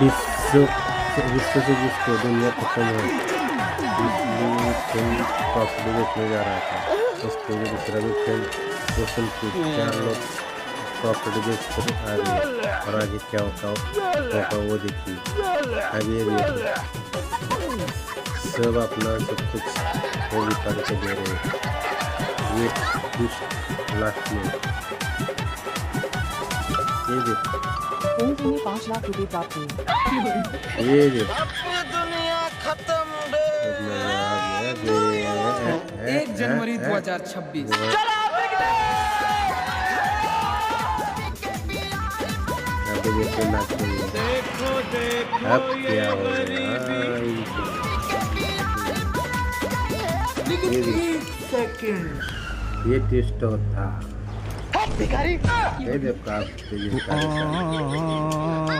विश्व विश्व से जिसको दुनिया खत्म हो इसलिए फिल्म प्रॉपर्टी देखने जा रहा था। उसके लिए दूसरा भी फिल्म सोशल की 4 लोग प्रॉपर्टी देख कर आ गए और आगे क्या होता वो देखिए। आगे देखिए सब अपना सब कुछ वो बिता के दे रहे हैं। ये कुछ लास्ट में ये देखो ओम में 5 लाख रुपए प्राप्त हुए। ये देखो दुनिया खत्म 1 जनवरी 2026। अभी देखो नाचते अब क्या हो गया ये टेस्ट होता ये देखो आप